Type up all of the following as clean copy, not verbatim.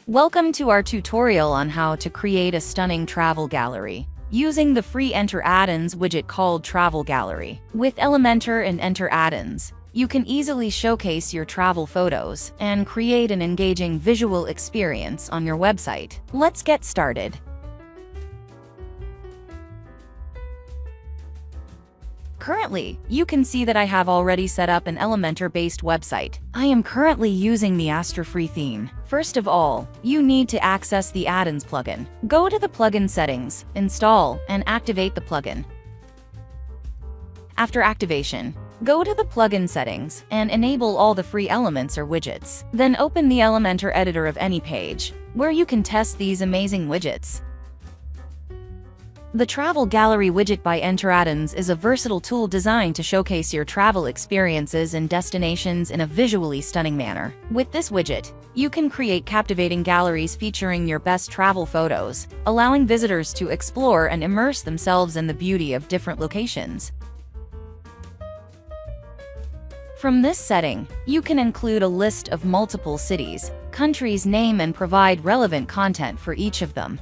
Welcome to our tutorial on how to create a stunning travel gallery using the free Enter Addons widget called Travel Gallery. With Elementor and Enter Addons, you can easily showcase your travel photos and create an engaging visual experience on your website. Let's get started. Currently, you can see that I have already set up an Elementor-based website. I am currently using the Astro-free theme. First of all, you need to access the Addons plugin. Go to the plugin settings, install, and activate the plugin. After activation, go to the plugin settings and enable all the free elements or widgets. Then open the Elementor editor of any page, where you can test these amazing widgets. The Travel Gallery widget by Enter Addons is a versatile tool designed to showcase your travel experiences and destinations in a visually stunning manner. With this widget, you can create captivating galleries featuring your best travel photos, allowing visitors to explore and immerse themselves in the beauty of different locations. From this setting, you can include a list of multiple cities, countries, name, and provide relevant content for each of them.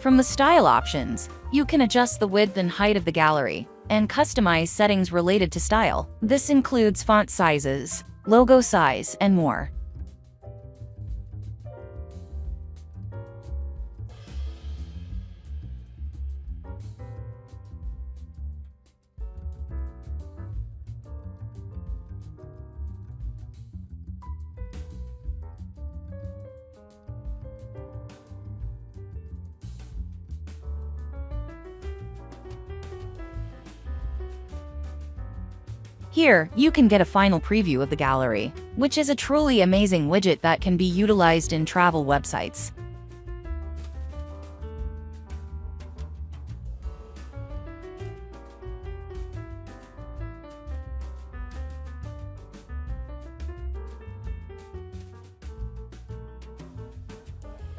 From the style options, you can adjust the width and height of the gallery and customize settings related to style. This includes font sizes, logo size, and more. Here, you can get a final preview of the gallery, which is a truly amazing widget that can be utilized in travel websites.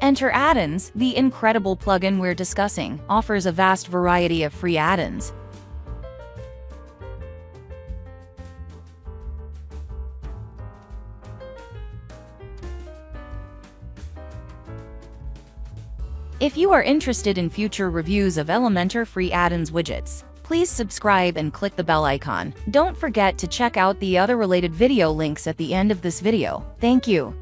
Enter Addons, the incredible plugin we're discussing, offers a vast variety of free add-ins. If you are interested in future reviews of Elementor free Addons widgets, please subscribe and click the bell icon. Don't forget to check out the other related video links at the end of this video. Thank you.